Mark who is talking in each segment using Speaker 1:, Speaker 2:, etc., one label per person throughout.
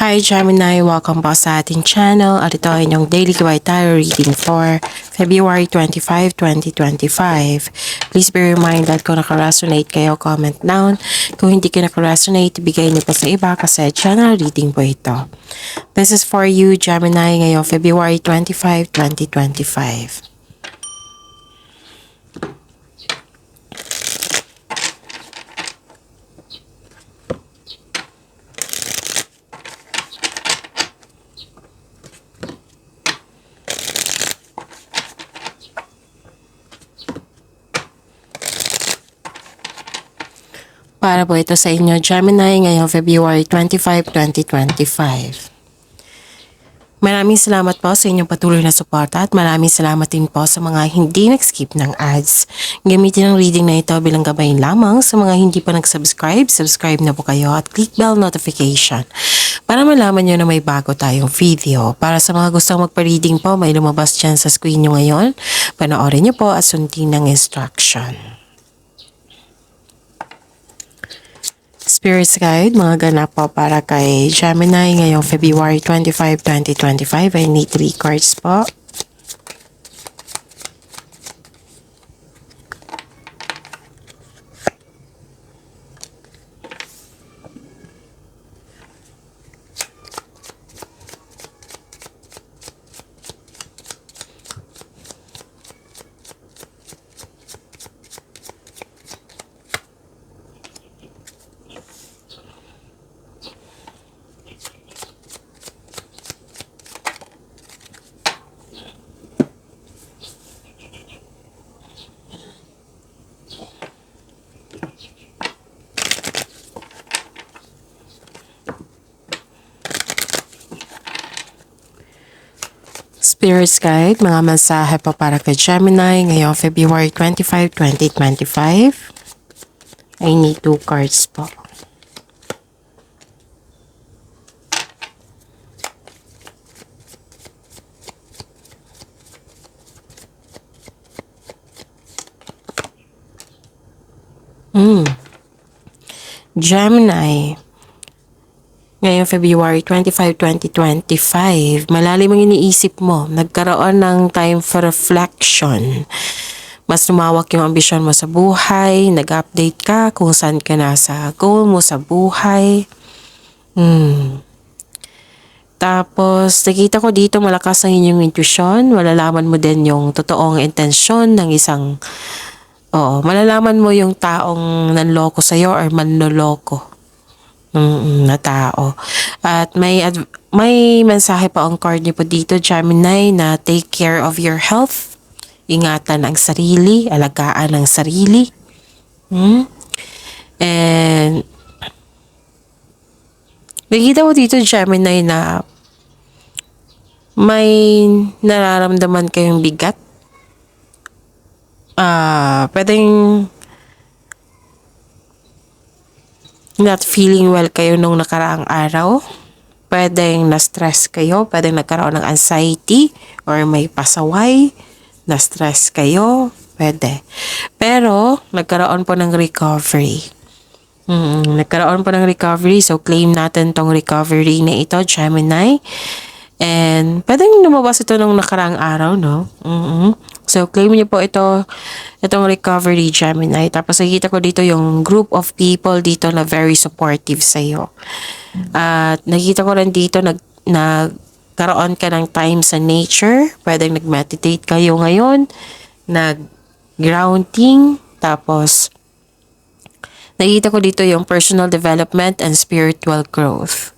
Speaker 1: Hi Gemini! Welcome po sa ating channel at ito ay inyong daily tarot reading for February 25, 2025. Please be reminded kung naka-resonate kayo, comment down. Kung hindi kayo naka-resonate, ibigay niyo po sa iba kasi channel reading po ito. This is for you Gemini ngayong February 25, 2025. Para po ito sa inyo, Gemini, ngayong February 25, 2025. Maraming salamat po sa inyong patuloy na suporta at maraming salamat din po sa mga hindi nag-skip ng ads. Gamitin ang reading na ito bilang gabay lamang sa mga hindi pa nag-subscribe. Subscribe na po kayo at click bell notification para malaman nyo na may bago tayong video. Para sa mga gustong magpa-reading po, may lumabas dyan sa screen nyo ngayon. Panoorin nyo po at sundin ng instruction. Spirit's Guide, mga ganap po para kay Gemini ngayong February 25, 2025. I need 3 cards po. Spirit's Guide, mga mensahe po para kay Gemini ngayong February 25, 2025. I need 2 cards po. Gemini, ngayong February 25, 2025, malalim ang iniisip mo. Nagkaroon ng time for reflection. Mas lumawak yung ambisyon mo sa buhay. Nag-update ka kung saan ka na sa goal mo sa buhay. Tapos, nakita ko dito malakas ang inyong intuition. Malalaman mo din yung totoong intensyon ng isang... malalaman mo yung taong nanloko sa'yo or manloloko. Na tao. At may mensahe pa ang card niyo po dito, Gemini, na take care of your health. Ingatan ang sarili, alagaan ang sarili. And nakita ko dito, Gemini, na may nararamdaman kayong bigat. Pwedeng not feeling well kayo nung nakaraang araw. Pwedeng na-stress kayo. Pwedeng nagkaroon ng anxiety or may pasaway. Na-stress kayo. Pwede. Pero, nagkaroon po ng recovery. Nagkaroon po ng recovery. So, claim natin tong recovery na ito, Gemini. And, pwedeng lumabas ito nung nakaraang araw, no? So, claim niyo po itong recovery, Gemini. Tapos, nakikita ko dito yung group of people dito na very supportive sa'yo. At, nakikita ko rin dito nagkaroon ka ng time sa nature. Pwedeng nag-meditate kayo ngayon. Nag-grounding. Tapos, nakikita ko dito yung personal development and spiritual growth.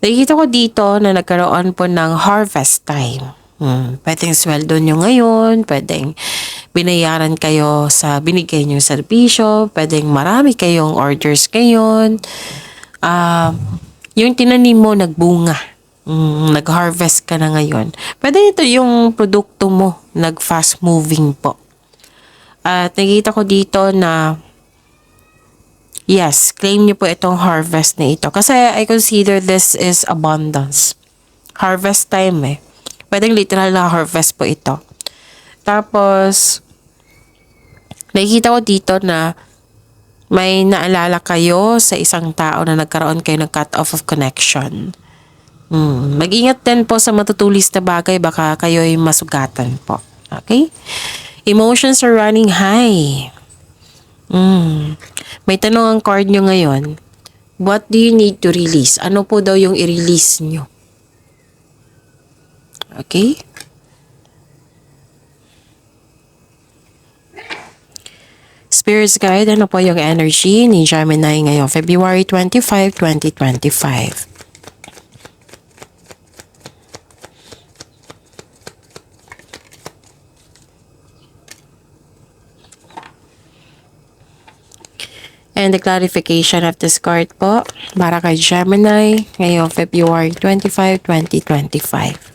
Speaker 1: Nakikita ko dito na nagkaroon po ng harvest time. Pwedeng sweldo nyo ngayon, pwedeng binayaran kayo sa binigay nyo serbisyo, pwedeng marami kayong orders ngayon. Yung tinanim mo nagbunga, nag-harvest ka na ngayon. Pwede ito yung produkto mo, nag-fast moving po. At nakikita ko dito na yes, claim niyo po itong harvest na ito. Kasi I consider this is abundance. Harvest time Pwedeng literal na harvest po ito. Tapos, nakikita ko dito na May naalala kayo sa isang tao na nagkaroon kayo ng cut off of connection. Mag-ingat din po sa matutulis na bagay, baka kayo'y masugatan po. Okay? Emotions are running high. May tanong ang card nyo ngayon. What do you need to release? Ano po daw yung i-release nyo? Okay? Spirits Guide, ano po yung energy ni Gemini ngayong February 25, 2025? And the clarification of this card po para kay Gemini ngayong February 25, 2025.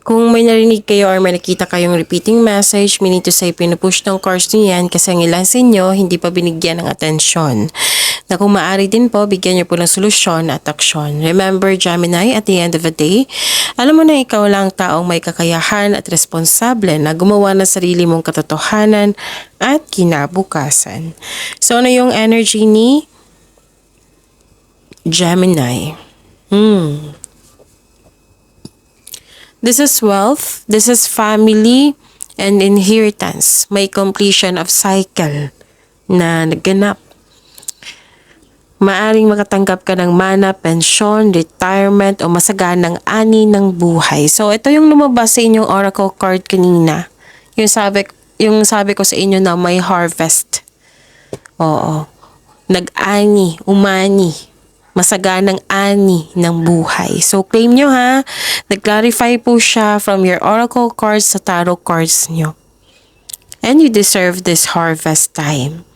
Speaker 1: Kung may narinig kayo or may nakita kayong repeating message, meaning to say pinupush ng cards niyo yan kasi ang ilan sa inyo hindi pa binigyan ng atensyon. Na kung maaari din po, bigyan niyo po ng solusyon at aksyon. Remember, Gemini, at the end of the day, alam mo na ikaw lang taong may kakayahan at responsable na gumawa ng sarili mong katotohanan at kinabukasan. So, ano yung energy ni Gemini? This is wealth, this is family, and inheritance. May completion of cycle na naganap. Maaring makatanggap ka ng mana, pensyon, retirement, o masaganang ani ng buhay. So, ito yung lumabas sa inyong oracle card kanina. Yung sabi ko sa inyo na may harvest. Oo. Nag-ani, umani. Masaganang ani ng buhay. So, claim nyo ha. Nag-clarify po siya from your oracle cards sa tarot cards nyo. And you deserve this harvest time.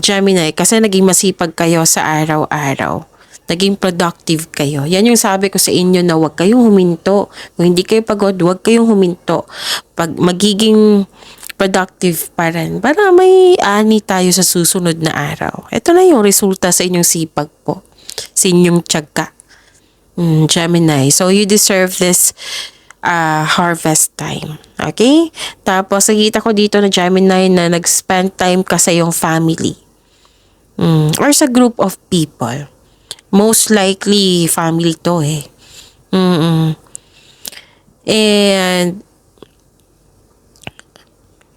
Speaker 1: Gemini, kasi naging masipag kayo sa araw-araw. Naging productive kayo. Yan yung sabi ko sa inyo na huwag kayong huminto. Kung hindi kayo pagod, huwag kayong huminto. Pag magiging productive pa rin para may ani tayo sa susunod na araw. Ito na yung resulta sa inyong sipag po. Sa inyong tiyaga. Gemini. So, you deserve this harvest time. Okay? Tapos, nakita ko dito na Gemini na nag-spend time ka sa iyong family. Or sa group of people. Most likely, family to eh. And,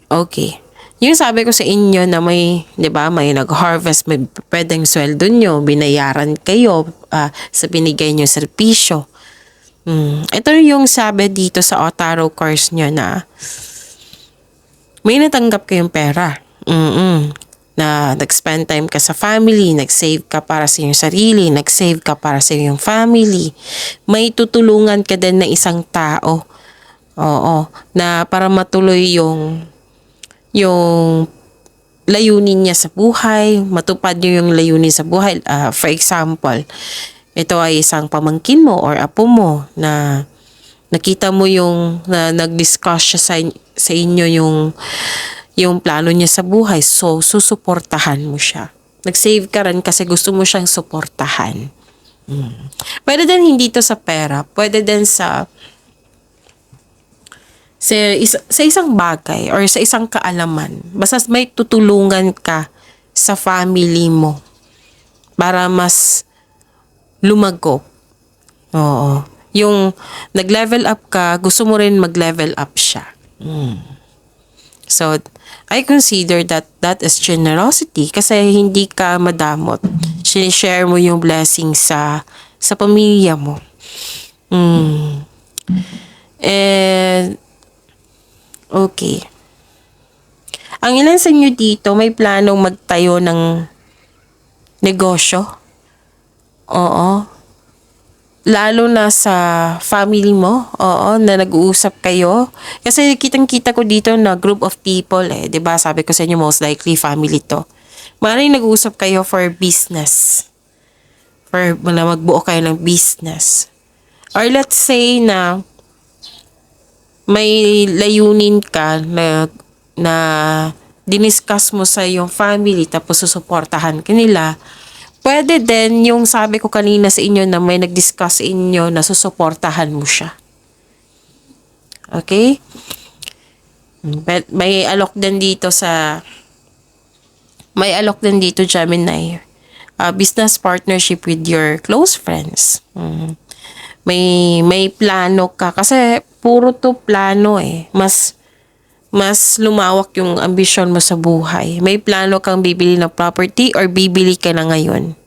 Speaker 1: okay. Yung sabi ko sa inyo na may, di ba, may nag-harvest, may pwedeng sweldo nyo, binayaran kayo sa binigay nyo servisyo. Ito yung sabi dito sa tarot cards nyo na may natanggap kayong pera. Na nag-spend time ka sa family, nag-save ka para sa iyong sarili, nag-save ka para sa iyong family. May tutulungan ka din na isang tao. Oo. Na para matuloy yung layunin niya sa buhay, matupad niyo yung layunin sa buhay. For example, ito ay isang pamangkin mo or apo mo na nakita mo yung na nag-discuss siya sa inyo yung plano niya sa buhay. So, susuportahan mo siya. Nag-save ka rin kasi gusto mo siyang suportahan. Pwede din hindi to sa pera. Pwede din sa isang bagay or sa isang kaalaman. Basta may tutulungan ka sa family mo para mas lumago. Oo. Yung nag-level up ka, gusto mo rin mag-level up siya. So, I consider that is generosity kasi hindi ka madamot. Share mo yung blessing sa pamilya mo. And okay. Ang ilan sa inyo dito may planong magtayo ng negosyo? Oo. Lalo na sa family mo, oo, na nag-uusap kayo. Kasi kitang-kita ko dito na group of people eh. 'Di ba? Sabi ko sa inyo most likely family to. Maaaring nag-uusap kayo for business. For magbuo kayo ng business. Or let's say na may layunin ka na diniscuss mo sa iyong family tapos susuportahan ka nila, pwede din yung sabi ko kanina sa inyo na may nag-discuss sa inyo na susuportahan mo siya. Okay? But may alok din dito Gemini. Business partnership with your close friends. May plano ka kasi puro to plano eh. Mas lumawak yung ambisyon mo sa buhay. May plano kang bibili ng property or bibili ka na ngayon.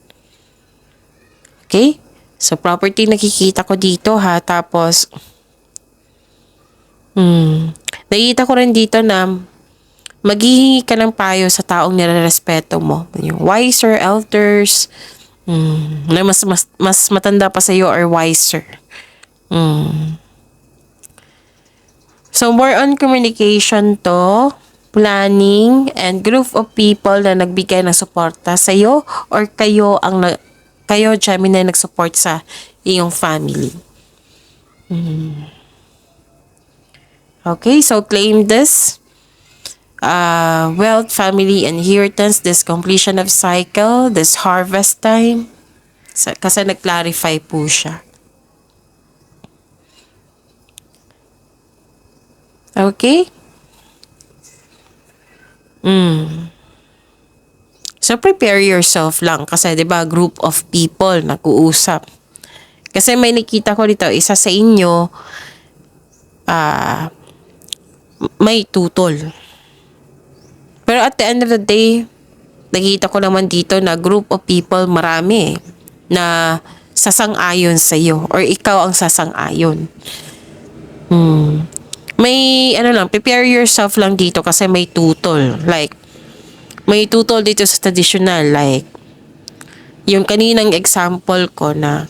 Speaker 1: Okay? So property nakikita ko dito ha. Tapos nakikita ko rin dito na maghihingi ka ng payo sa taong nirerespeto mo. Yung wiser, elders, na mas matanda pa sa iyo or wiser. So, more on communication to, planning, and group of people na nagbigay ng suporta sa iyo or kayo, Gemini, nag-support sa iyong family. Okay, so claim this. Wealth, family, inheritance, this completion of cycle, this harvest time. Kasi nag-clarify po siya. Okay? So, prepare yourself lang. Kasi, di ba, group of people nag-uusap. Kasi may nakita ko dito, isa sa inyo, may tutol. Pero at the end of the day, nakita ko naman dito na group of people, marami na sasang-ayon sa iyo or ikaw ang sasang-ayon. May prepare yourself lang dito kasi may tutol. Like, may tutol dito sa traditional. Like, yung kaninang example ko na,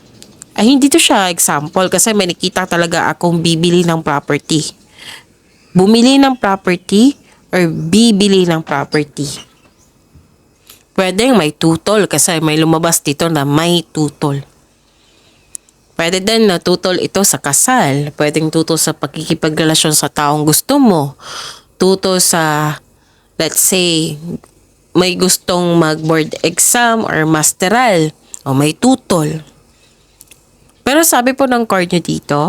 Speaker 1: hindi to siya example kasi may nakita talaga akong bibili ng property. Bumili ng property or bibili ng property. Pwedeng may tutol kasi may lumabas dito na may tutol. Pwede din na tutol ito sa kasal. Pwedeng tutol sa pagkikipagrelasyon sa taong gusto mo. Tutol sa, let's say, may gustong mag-board exam or masteral. O may tutol. Pero sabi po ng card nyo dito,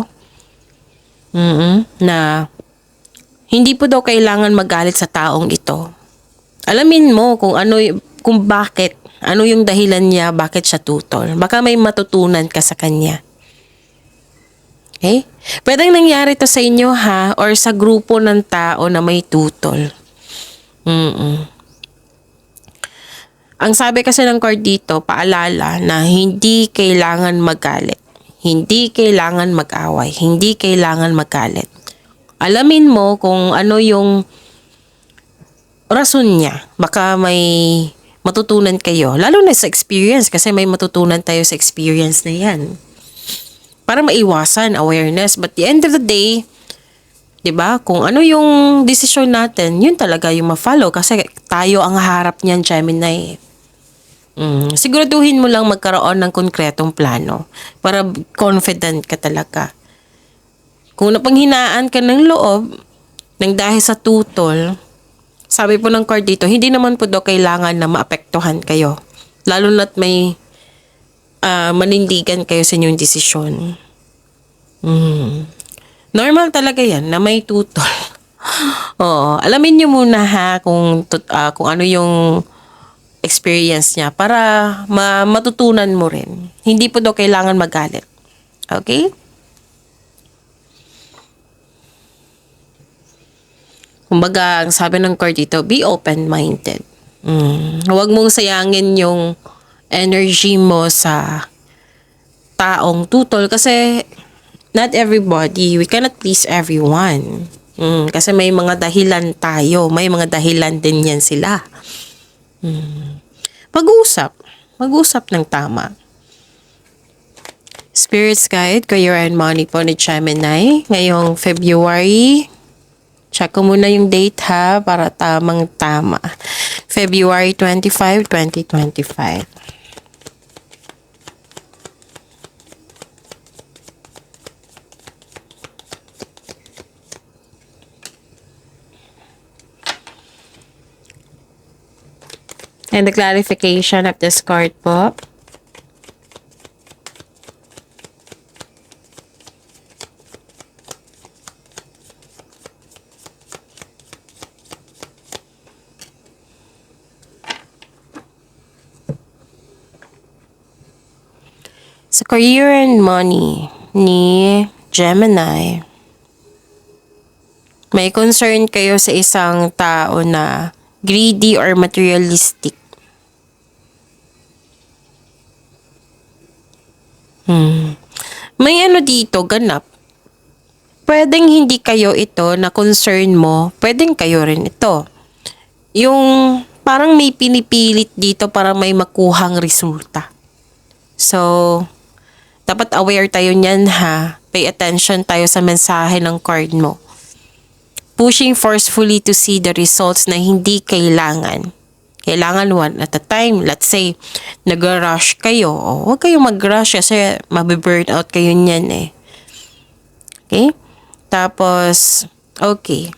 Speaker 1: na hindi po daw kailangan magalit sa taong ito. Alamin mo kung bakit, ano yung dahilan niya, bakit siya tutol. Baka may matutunan ka sa kanya. Okay? Pwedeng nangyari to sa inyo ha, or sa grupo ng tao na may tutol. Ang sabi kasi ng card dito, paalala na hindi kailangan magalit. Hindi kailangan mag-away. Hindi kailangan magalit. Alamin mo kung ano yung rason niya. Baka may matutunan kayo. Lalo na sa experience kasi may matutunan tayo sa experience na yan. Para maiwasan awareness. But the end of the day, 'di ba? Kung ano yung desisyon natin, yun talaga yung ma-follow kasi tayo ang harap niyan, Gemini. Siguraduhin mo lang magkaroon ng konkretong plano para confident ka talaga. Kung napanghinaan ka ng loob ng dahil sa tutol, sabi po ng card dito, hindi naman po daw kailangan na maapektuhan kayo. Lalo na't may manindigan kayo sa inyong desisyon. Normal talaga yan na may tutol. Oo, alamin niyo muna ha kung ano yung experience niya para matutunan mo rin. Hindi po daw kailangan magalit. Okay? Kumbaga, ang sabi ng card dito, be open-minded. Huwag mong sayangin yung energy mo sa taong tutol kasi not everybody, we cannot please everyone. Kasi may mga dahilan tayo, may mga dahilan din yan sila. Mag-usap ng tama. Spirits Guide, Career and Money po ni Gemini ngayong February. Check ko muna yung date ha para tamang-tama. February 25, 2025. And the clarification of this card po. Sa career and money ni Gemini, may concern kayo sa isang tao na greedy or materialistic. May ano dito, ganap. Pwedeng hindi kayo ito na concern mo, pwedeng kayo rin ito. Yung parang may pinipilit dito para may makuhang resulta. So, dapat aware tayo niyan ha. Pay attention tayo sa mensahe ng card mo. Pushing forcefully to see the results na hindi kailangan. Kailangan one at a time. Let's say, nag-rush kayo. O, huwag kayong mag-rush kasi mabiburn out kayo niyan eh. Okay? Tapos, okay.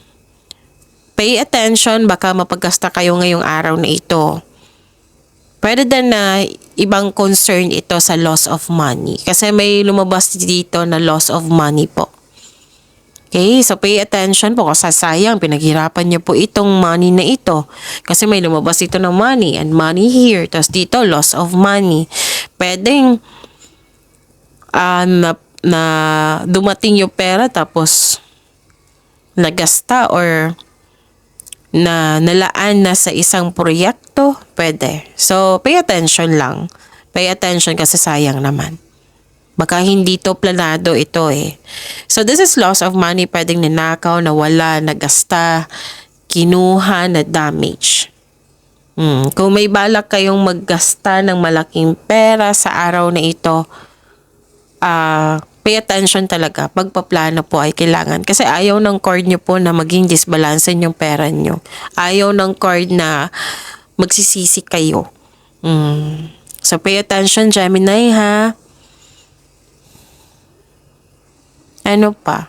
Speaker 1: Pay attention, baka mapagkasta kayo ngayong araw na ito. Pwede din na ibang concern ito sa loss of money. Kasi may lumabas dito na loss of money po. Okay, so pay attention po kasi sayang, pinaghirapan niyo po itong money na ito. Kasi may lumabas ito ng money and money here. Tapos dito, loss of money. Pwedeng na dumating yung pera tapos nagasta or na nalaan na sa isang proyekto, pwede. So, pay attention lang. Pay attention kasi sayang naman. Baka hindi to planado ito eh. So, this is loss of money. Pwedeng ninakaw, nawala, nagasta, kinuha, na damage. Kung may balak kayong maggasta ng malaking pera sa araw na ito, pay attention talaga. Pagpaplano po ay kailangan. Kasi ayaw ng card nyo po na maging disbalansin yung pera nyo. Ayaw ng card na magsisisi kayo. So, pay attention, Gemini, ha? Ano pa?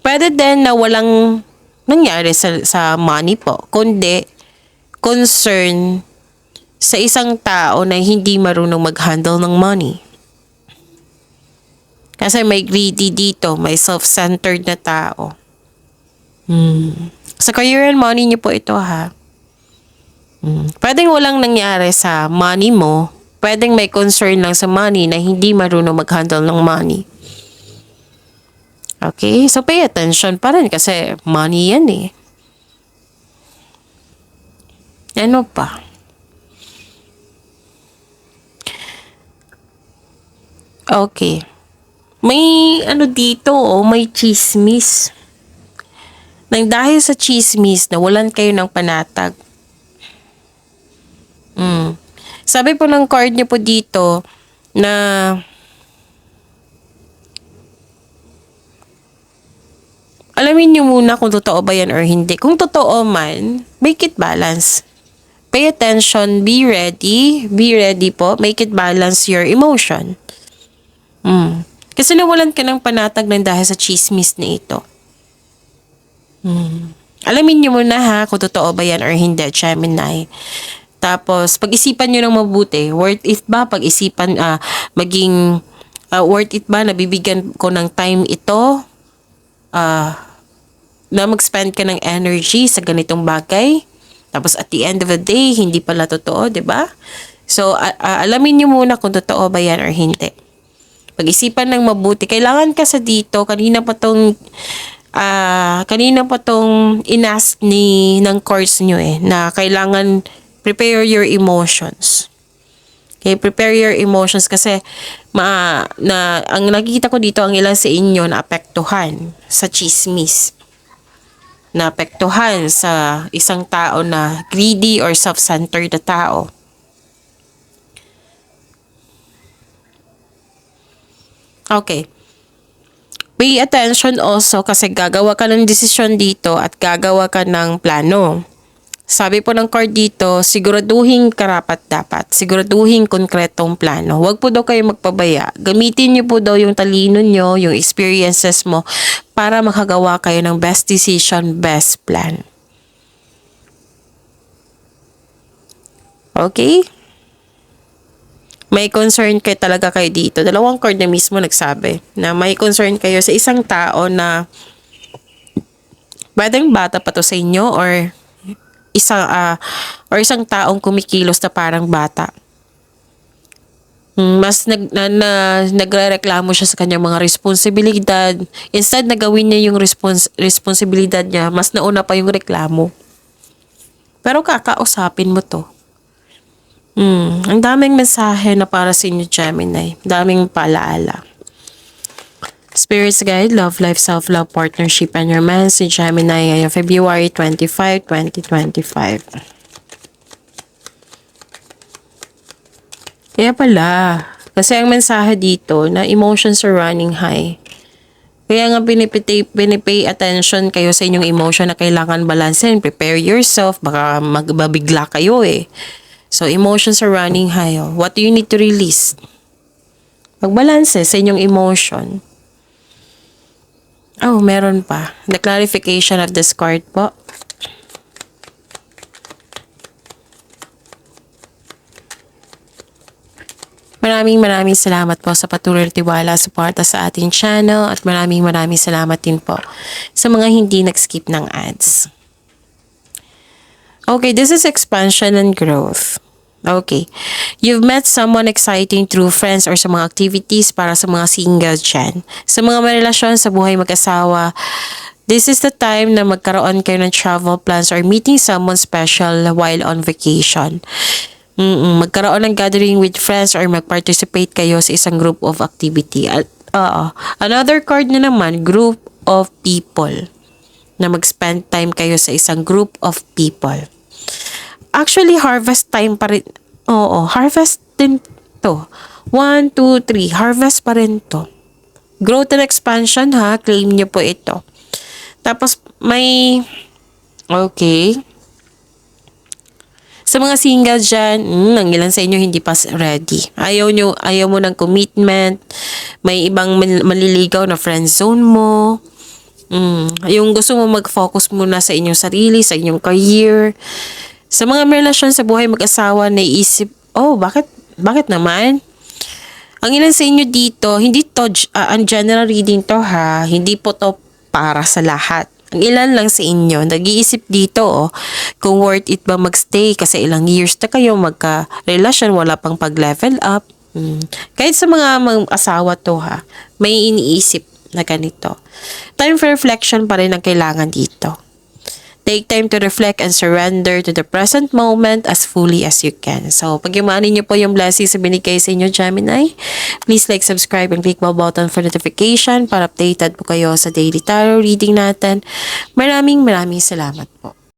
Speaker 1: Pwede din na walang nangyari sa money po. Kundi, concern sa isang tao na hindi marunong mag-handle ng money. Kasi may greedy dito, may self-centered na tao. Sa career and money niyo po ito ha. Pwedeng walang nangyari sa money mo. Pwedeng may concern lang sa money na hindi marunong mag-handle ng money. Okay? So pay attention pa rin kasi money yan eh. Ano pa? Okay. May ano dito, may chismis. Nang dahil sa chismis, nawalan kayo ng panatag. Sabi po ng card niyo po dito na alamin niyo muna kung totoo ba yan or hindi. Kung totoo man, make it balance. Pay attention, be ready. Be ready po. Make it balance your emotion. Kasi nawalan ka ng panatag ng dahil sa chismis na ito. Alamin niyo muna ha kung totoo ba yan or hindi, Gemini. Tapos, pag-isipan niyo ng mabuti. Worth it ba? Pag-isipan, worth it ba? Nabibigyan ko ng time ito? Na mag-spend ka ng energy sa ganitong bagay? Tapos, at the end of the day, hindi pala totoo, di ba? So, alamin niyo muna kung totoo ba yan or hindi. Pag-isipan ng mabuti. Kailangan kasi dito, kanina pa tong inask ng course nyo eh, na kailangan prepare your emotions. Okay, prepare your emotions kasi ang nakikita ko dito, ang ilan sa inyo na apektuhan sa chismis. Na apektuhan sa isang tao na greedy or self-centered na tao. Okay. Pay attention also kasi gagawa ka ng desisyon dito at gagawa ka ng plano. Sabi po ng card dito, siguraduhin karapat-dapat. Siguraduhin konkretong plano. Huwag po daw kayo magpabaya. Gamitin niyo po daw yung talino niyo, yung experiences mo para makagawa kayo ng best decision, best plan. Okay? May concern kayo talaga kayo dito. Dalawang card na mismo nagsabi na may concern kayo sa isang tao na pwedeng bata pa to sa inyo or isang taong kumikilos na parang bata. Mas nagrereklamo siya sa kanyang mga responsibilidad. Instead na gawin niya yung responsibilidad niya, mas nauna pa yung reklamo. Pero kakausapin mo to. Ang daming mensahe na para sa inyo, Gemini. Daming paalaala. Spirits Guide, Love Life, Self-Love, Partnership, and Romance si Gemini ngayong February 25, 2025. Kaya pala, kasi ang mensahe dito na emotions are running high. Kaya nga pinipay attention kayo sa inyong emotion na kailangan balansin. Prepare yourself, baka magbabigla kayo eh. So, emotions are running high. Oh. What do you need to release? Magbalanse sa inyong emotion. Oh, meron pa. The clarification of this card po. Maraming salamat po sa patuloy na tiwala, suporta sa ating channel at maraming salamat din po sa mga hindi nag-skip ng ads. Okay, this is expansion and growth. Okay. You've met someone exciting through friends or sa mga activities para sa mga single dyan. Sa mga may relasyon sa buhay mag-asawa, this is the time na magkaroon kayo ng travel plans or meeting someone special while on vacation. Magkaroon ng gathering with friends or mag-participate kayo sa isang group of activity. Another card na naman, group of people. Na mag-spend time kayo sa isang group of people. Actually, harvest time pa rin. Oo, harvest din to. 1, 2, 3. Harvest pa rin to. Growth and expansion ha. Claim nyo po ito. Tapos, may... Okay. Sa mga single dyan, ang ilan sa inyo hindi pa ready. Ayaw mo ng commitment. May ibang maliligaw na friend zone mo. Yung gusto mo mag-focus muna sa inyong sarili, sa inyong career. Sa mga may relasyon sa buhay mag-asawa, naiisip, bakit naman? Ang ilan sa inyo dito, hindi to, ang general reading to ha, hindi po to para sa lahat. Ang ilan lang sa inyo, nag-iisip dito, kung worth it ba magstay kasi ilang years na kayo magka-relasyon, wala pang pag-level up. Kahit sa mga asawa to ha, may iniisip na ganito. Time for reflection pa rin ang kailangan dito. Take time to reflect and surrender to the present moment as fully as you can. So, pag-imanin niyo po yung blessings na binigay sa inyo, Gemini, please like, subscribe, and click bell button for notification para updated po kayo sa daily tarot reading natin. Maraming salamat po.